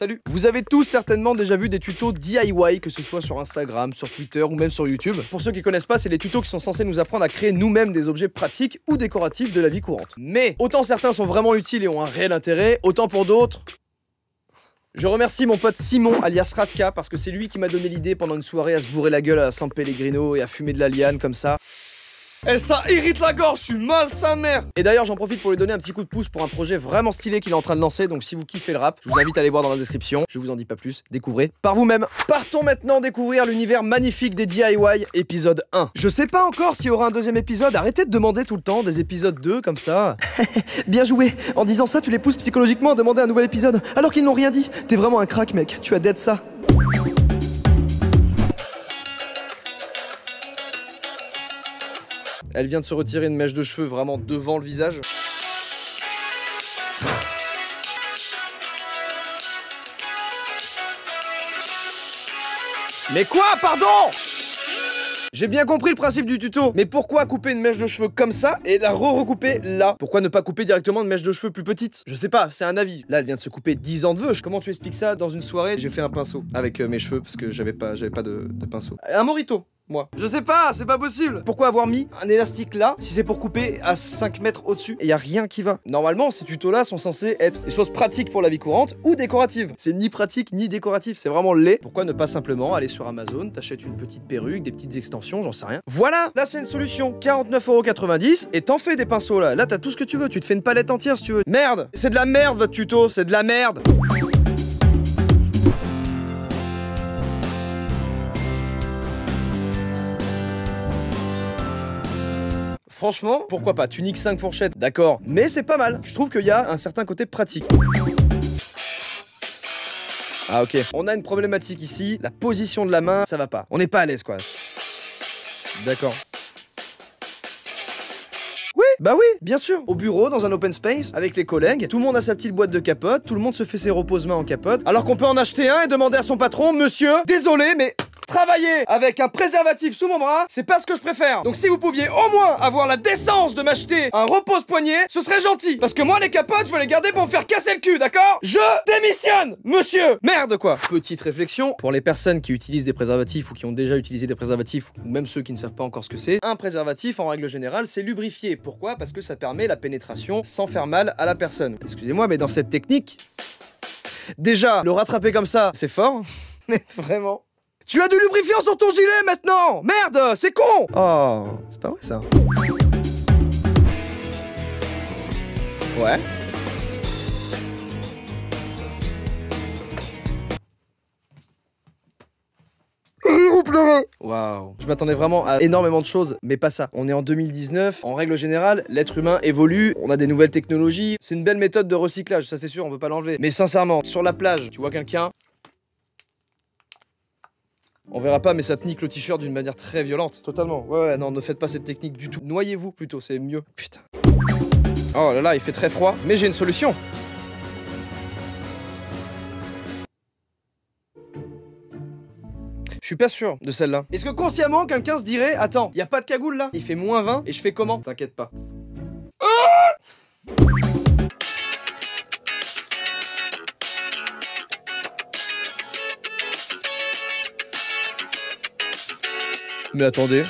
Salut. Vous avez tous certainement déjà vu des tutos DIY, que ce soit sur Instagram, sur Twitter ou même sur YouTube. Pour ceux qui connaissent pas, c'est les tutos qui sont censés nous apprendre à créer nous-mêmes des objets pratiques ou décoratifs de la vie courante. Mais autant certains sont vraiment utiles et ont un réel intérêt, autant pour d'autres... Je remercie mon pote Simon, alias Raska, parce que c'est lui qui m'a donné l'idée pendant une soirée à se bourrer la gueule à San Pellegrino et à fumer de la liane comme ça. Et ça irrite la gorge, je suis mal sa mère. Et d'ailleurs j'en profite pour lui donner un petit coup de pouce pour un projet vraiment stylé qu'il est en train de lancer. Donc si vous kiffez le rap, je vous invite à aller voir dans la description. Je vous en dis pas plus, découvrez par vous-même. Partons maintenant découvrir l'univers magnifique des DIY, épisode 1. Je sais pas encore s'il y aura un deuxième épisode, arrêtez de demander tout le temps des épisodes 2 comme ça. Bien joué, en disant ça tu les pousses psychologiquement à demander un nouvel épisode, alors qu'ils n'ont rien dit. T'es vraiment un crack mec, tu as dead ça. Elle vient de se retirer une mèche de cheveux vraiment devant le visage. Mais quoi, pardon? J'ai bien compris le principe du tuto, mais pourquoi couper une mèche de cheveux comme ça et la recouper là? Pourquoi ne pas couper directement une mèche de cheveux plus petite? Je sais pas, c'est un avis. Là, elle vient de se couper 10 ans de veuve. Comment tu expliques ça dans une soirée? J'ai fait un pinceau avec mes cheveux parce que j'avais pas de pinceau. Un morito. Moi. Je sais pas, c'est pas possible. Pourquoi avoir mis un élastique là si c'est pour couper à 5 mètres au-dessus et y a rien qui va? Normalement, ces tutos là sont censés être des choses pratiques pour la vie courante ou décoratives. C'est ni pratique ni décoratif, c'est vraiment laid. Pourquoi ne pas simplement aller sur Amazon, t'achètes une petite perruque, des petites extensions, j'en sais rien. Voilà, là c'est une solution, 49,90 € et t'en fais des pinceaux là. Là t'as tout ce que tu veux, tu te fais une palette entière si tu veux. Merde, c'est de la merde votre tuto, c'est de la merde. Franchement, pourquoi pas? Tu niques 5 fourchettes, d'accord, mais c'est pas mal. Je trouve qu'il y a un certain côté pratique. Ah ok, on a une problématique ici, la position de la main, ça va pas. On n'est pas à l'aise quoi. D'accord. Oui, bah oui, bien sûr. Au bureau, dans un open space, avec les collègues, tout le monde a sa petite boîte de capote, tout le monde se fait ses repose-mains en capote, alors qu'on peut en acheter un et demander à son patron, monsieur, désolé, mais... travailler avec un préservatif sous mon bras, c'est pas ce que je préfère. Donc si vous pouviez au moins avoir la décence de m'acheter un repose-poignet, ce serait gentil. Parce que moi, les capotes, je veux les garder pour me faire casser le cul, d'accord? Je démissionne, monsieur. Merde, quoi. Petite réflexion, pour les personnes qui utilisent des préservatifs ou qui ont déjà utilisé des préservatifs, ou même ceux qui ne savent pas encore ce que c'est, un préservatif, en règle générale, c'est lubrifié. Pourquoi? Parce que ça permet la pénétration sans faire mal à la personne. Excusez-moi, mais dans cette technique, déjà, le rattraper comme ça, c'est fort. Mais vraiment... Tu as du lubrifiant sur ton gilet maintenant! Merde, c'est con! Oh, c'est pas vrai ça. Ouais. Vous pleurez. Waouh. Je m'attendais vraiment à énormément de choses, mais pas ça. On est en 2019, en règle générale, l'être humain évolue, on a des nouvelles technologies, c'est une belle méthode de recyclage, ça c'est sûr, on peut pas l'enlever. Mais sincèrement, sur la plage, tu vois quelqu'un... On verra pas, mais ça te nique le t-shirt d'une manière très violente. Totalement. Ouais, non, ne faites pas cette technique du tout. Noyez-vous plutôt, c'est mieux. Putain. Oh là là, il fait très froid. Mais j'ai une solution. Je suis pas sûr de celle-là. Est-ce que consciemment, quelqu'un se dirait, attends, y a pas de cagoule là? Il fait moins 20 et je fais comment? T'inquiète pas. Mais attendez.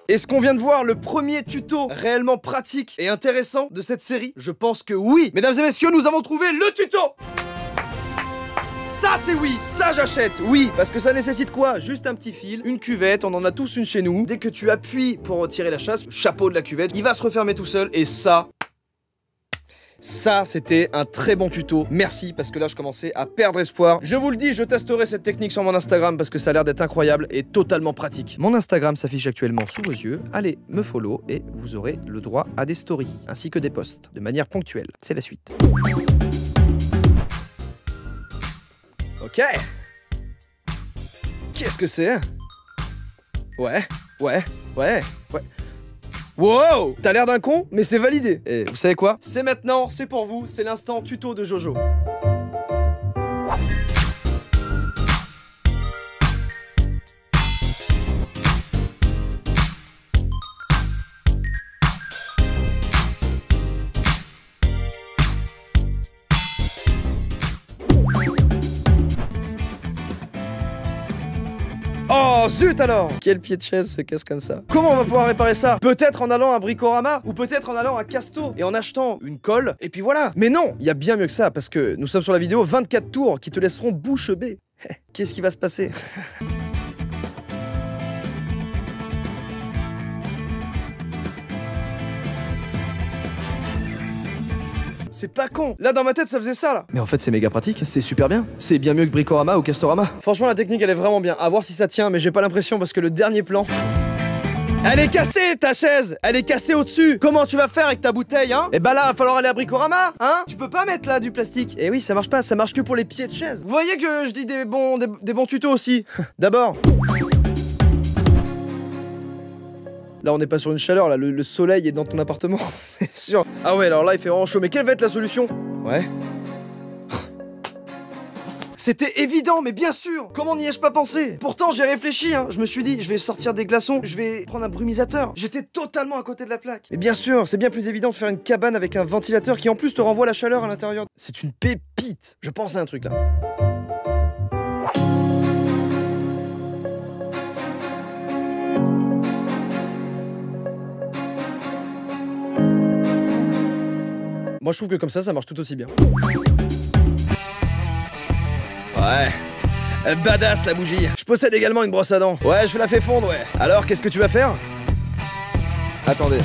Est-ce qu'on vient de voir le premier tuto réellement pratique et intéressant de cette série? Je pense que oui. Mesdames et messieurs, nous avons trouvé le tuto. Ça c'est oui, ça j'achète, oui, parce que ça nécessite quoi? Juste un petit fil, une cuvette, on en a tous une chez nous. Dès que tu appuies pour retirer la chasse, le chapeau de la cuvette, il va se refermer tout seul et ça... Ça, c'était un très bon tuto. Merci, parce que là, je commençais à perdre espoir. Je vous le dis, je testerai cette technique sur mon Instagram parce que ça a l'air d'être incroyable et totalement pratique. Mon Instagram s'affiche actuellement sous vos yeux. Allez, me follow et vous aurez le droit à des stories, ainsi que des posts, de manière ponctuelle. C'est la suite. Ok. Qu'est-ce que c'est? Ouais. Wow! T'as l'air d'un con, mais c'est validé. Et vous savez quoi? C'est maintenant, c'est pour vous, c'est l'instant tuto de Jojo. Zut alors! Quel pied de chaise se casse comme ça? Comment on va pouvoir réparer ça? Peut-être en allant à Bricorama, ou peut-être en allant à Casto, et en achetant une colle, et puis voilà. Mais non, il y a bien mieux que ça, parce que nous sommes sur la vidéo 24 tours qui te laisseront bouche bée. Qu'est-ce qui va se passer? C'est pas con. Là dans ma tête ça faisait ça là. Mais en fait c'est méga pratique, c'est super bien. C'est bien mieux que Bricorama ou Castorama. Franchement la technique elle est vraiment bien. À voir si ça tient, mais j'ai pas l'impression parce que le dernier plan... Elle est cassée ta chaise. Elle est cassée au-dessus. Comment tu vas faire avec ta bouteille hein? Et bah là va falloir aller à Bricorama hein. Tu peux pas mettre là du plastique. Et oui ça marche pas, ça marche que pour les pieds de chaise. Vous voyez que je dis des bons tutos aussi. D'abord... Là on n'est pas sur une chaleur, là le soleil est dans ton appartement, c'est sûr. Ah ouais alors là il fait vraiment chaud, mais quelle va être la solution? Ouais. C'était évident, mais bien sûr. Comment n'y ai-je pas pensé? Pourtant j'ai réfléchi, hein. Je me suis dit, je vais sortir des glaçons, je vais prendre un brumisateur. J'étais totalement à côté de la plaque. Mais bien sûr, c'est bien plus évident de faire une cabane avec un ventilateur qui en plus te renvoie la chaleur à l'intérieur. C'est une pépite. Je pense à un truc là. Moi je trouve que comme ça marche tout aussi bien. Ouais. Badass la bougie. Je possède également une brosse à dents. Ouais, je la fais fondre, ouais. Alors, qu'est-ce que tu vas faire? Attendez.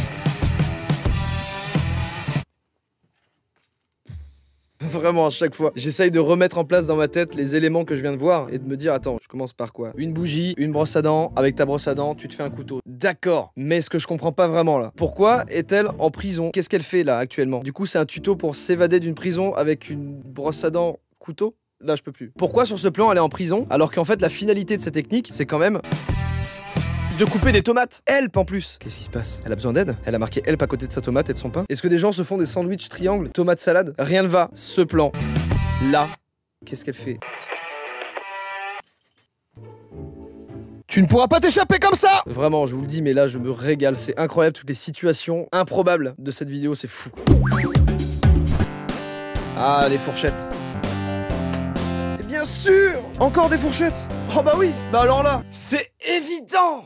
Vraiment à chaque fois, j'essaye de remettre en place dans ma tête les éléments que je viens de voir et de me dire attends, je commence par quoi? Une bougie, une brosse à dents, avec ta brosse à dents, tu te fais un couteau. D'accord, mais ce que je comprends pas vraiment là, pourquoi est-elle en prison? Qu'est-ce qu'elle fait là actuellement? Du coup, c'est un tuto pour s'évader d'une prison avec une brosse à dents couteau? Là, je peux plus. Pourquoi sur ce plan elle est en prison alors qu'en fait la finalité de cette technique, c'est quand même de couper des tomates. Help en plus. Qu'est-ce qui se passe? Elle a besoin d'aide? Elle a marqué help à côté de sa tomate et de son pain. Est-ce que des gens se font des sandwichs triangles, tomate salade? Rien ne va. Ce plan là, qu'est-ce qu'elle fait? Tu ne pourras pas t'échapper comme ça! Vraiment, je vous le dis, mais là je me régale. C'est incroyable toutes les situations improbables de cette vidéo, c'est fou. Ah, les fourchettes. Et bien sûr! Encore des fourchettes! Oh bah oui! Bah alors là, c'est évident!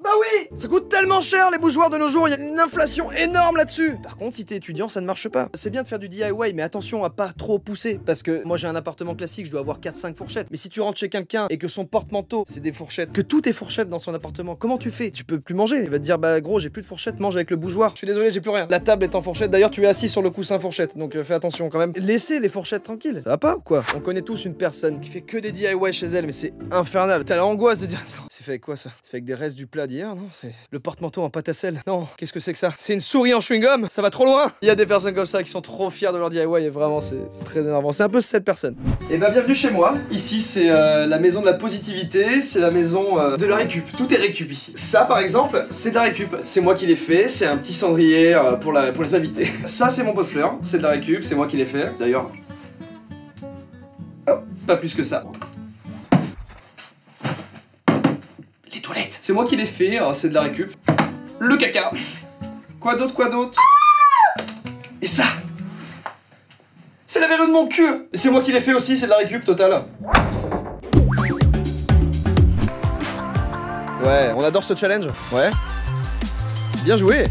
Bah oui! Ça coûte tellement cher les bougeoirs de nos jours, il y a une inflation énorme là-dessus! Par contre, si t'es étudiant, ça ne marche pas. C'est bien de faire du DIY, mais attention à pas trop pousser. Parce que moi j'ai un appartement classique, je dois avoir 4-5 fourchettes. Mais si tu rentres chez quelqu'un et que son porte-manteau, c'est des fourchettes, que tout est fourchette dans son appartement, comment tu fais? Tu peux plus manger. Il va te dire, bah gros, j'ai plus de fourchette, mange avec le bougeoir. Je suis désolé, j'ai plus rien. La table est en fourchette, d'ailleurs tu es assis sur le coussin fourchette, donc fais attention quand même. Laissez les fourchettes tranquilles, ça va pas ou quoi? On connaît tous une personne qui fait que des DIY chez elle, mais c'est infernal. T'as l'angoisse de dire, c'est fait avec quoi ça? C'est fait avec des restes du plat d'hier, non? C'est le porte-manteau en pâte à sel. Non, qu'est-ce que c'est que ça? C'est une souris en chewing-gum? Ça va trop loin. Il y a des personnes comme ça qui sont trop fiers de leur DIY et vraiment c'est très énervant. C'est un peu cette personne. Et bah bienvenue chez moi. Ici c'est la maison de la positivité, c'est la maison de la récup. Tout est récup ici. Ça par exemple, c'est de la récup. C'est moi qui l'ai fait, c'est un petit cendrier pour les invités. Ça c'est mon pot de fleurs, c'est de la récup, c'est moi qui l'ai fait. D'ailleurs, oh, pas plus que ça. Les toilettes, c'est moi qui l'ai fait, c'est de la récup. Le caca. Quoi d'autre, quoi d'autre? Et ça, c'est la verrue de mon cul. C'est moi qui l'ai fait aussi, c'est de la récup totale. Ouais, on adore ce challenge. Ouais. Bien joué.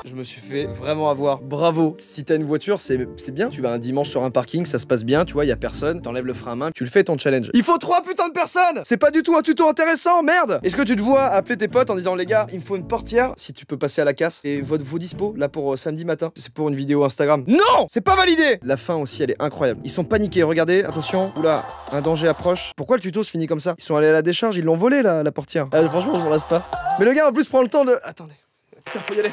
Je me suis fait vraiment avoir. Bravo. Si t'as une voiture, c'est bien. Tu vas un dimanche sur un parking, ça se passe bien, tu vois, y a personne, t'enlèves le frein à main, tu le fais ton challenge. Il faut 3 putains de personnes. C'est pas du tout un tuto intéressant, merde. Est-ce que tu te vois appeler tes potes en disant les gars, il me faut une portière, si tu peux passer à la casse, et vos dispo, là pour samedi matin. C'est pour une vidéo Instagram. Non, c'est pas validé. La fin aussi, elle est incroyable. Ils sont paniqués, regardez, attention. Oula, un danger approche. Pourquoi le tuto se finit comme ça? Ils sont allés à la décharge, ils l'ont volé la portière. Franchement, je m'en lasse pas. Mais le gars en plus prend le temps de... Attendez. Putain, faut y aller.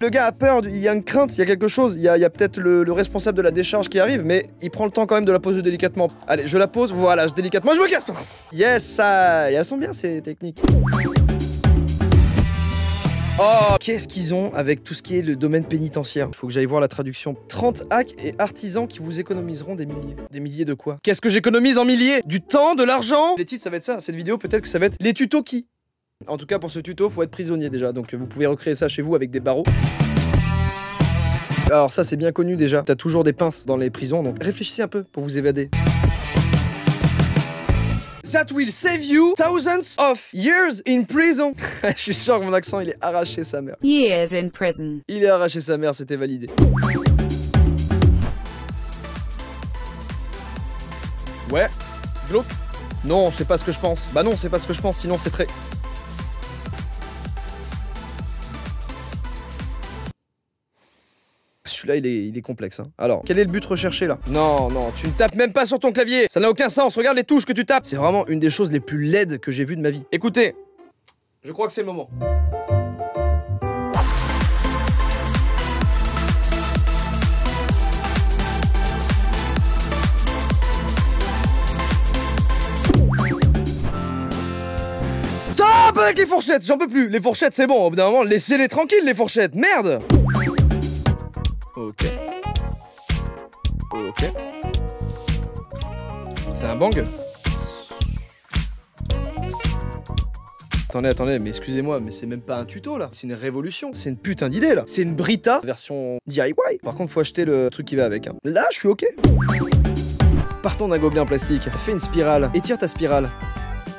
Le gars a peur, il y a une crainte, il y a quelque chose, il y a peut-être le responsable de la décharge qui arrive, mais il prend le temps quand même de la poser délicatement. Allez, je la pose, voilà, délicatement, je me casse. Yes, ça, et elles sont bien ces techniques. Oh, qu'est-ce qu'ils ont avec tout ce qui est le domaine pénitentiaire? Faut que j'aille voir la traduction. 30 hacks et artisans qui vous économiseront des milliers. Des milliers de quoi? Qu'est-ce que j'économise en milliers? Du temps, de l'argent? Les titres, ça va être ça. Cette vidéo, peut-être que ça va être les tutos qui. En tout cas, pour ce tuto, faut être prisonnier déjà, donc vous pouvez recréer ça chez vous avec des barreaux. Alors ça c'est bien connu déjà, t'as toujours des pinces dans les prisons, donc réfléchissez un peu pour vous évader. That will save you thousands of years in prison. Je suis sûr que mon accent il est arraché sa mère. Years in prison. Il est arraché sa mère, c'était validé. Ouais, glauque. Non, c'est pas ce que je pense. Bah non, c'est pas ce que je pense, sinon c'est très... Celui-là, il est complexe. Hein. Alors, quel est le but recherché là? Non, non, tu ne tapes même pas sur ton clavier. Ça n'a aucun sens. Regarde les touches que tu tapes. C'est vraiment une des choses les plus laides que j'ai vues de ma vie. Écoutez, je crois que c'est le moment. Stop avec les fourchettes, j'en peux plus. Les fourchettes, c'est bon. Au bout d'un moment, laissez-les tranquilles, les fourchettes. Merde. Ok. Ok. C'est un bang. Attendez, mais excusez-moi, mais c'est même pas un tuto là. C'est une révolution. C'est une putain d'idée là. C'est une Brita version DIY. Par contre, faut acheter le truc qui va avec. Hein. Là, je suis ok. Partons d'un gobelet en plastique. Fais une spirale. Étire ta spirale.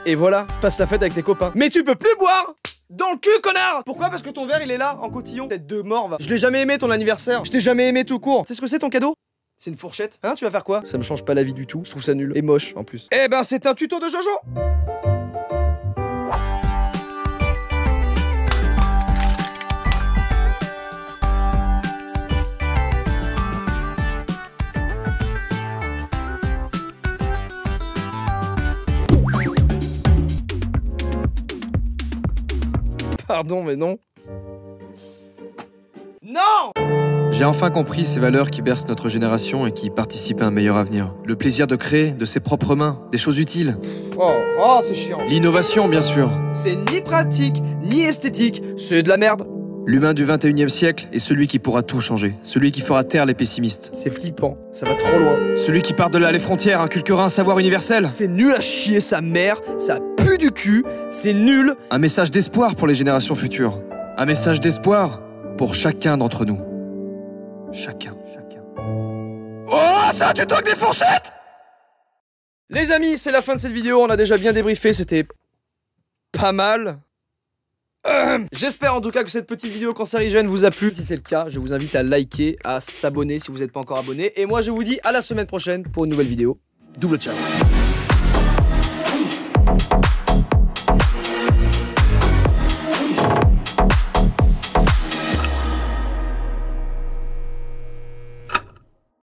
Et voilà, passe la fête avec tes copains. Mais tu peux plus boire dans le cul, connard! Pourquoi? Parce que ton verre il est là, en cotillon. Tête de mort, va. Je l'ai jamais aimé ton anniversaire. Je t'ai jamais aimé tout court. Tu sais ce que c'est ton cadeau? C'est une fourchette. Hein, tu vas faire quoi? Ça me change pas la vie du tout. Je trouve ça nul. Et moche en plus. Eh ben, c'est un tuto de Jojo! Pardon, mais non. Non! J'ai enfin compris ces valeurs qui bercent notre génération et qui participent à un meilleur avenir. Le plaisir de créer de ses propres mains, des choses utiles. Oh, c'est chiant. L'innovation, bien sûr. C'est ni pratique, ni esthétique, c'est de la merde. L'humain du 21e siècle est celui qui pourra tout changer. Celui qui fera taire les pessimistes. C'est flippant, ça va trop loin. Celui qui par-delà les frontières inculquera un savoir universel. C'est nul à chier sa mère, ça pue du cul, c'est nul. Un message d'espoir pour les générations futures. Un message d'espoir pour chacun d'entre nous. Chacun. Oh, c'est un tuto avec des fourchettes! Les amis, c'est la fin de cette vidéo, on a déjà bien débriefé, c'était pas mal. J'espère en tout cas que cette petite vidéo cancérigène vous a plu. Si c'est le cas, je vous invite à liker, à s'abonner si vous n'êtes pas encore abonné. Et moi je vous dis à la semaine prochaine pour une nouvelle vidéo. Double ciao.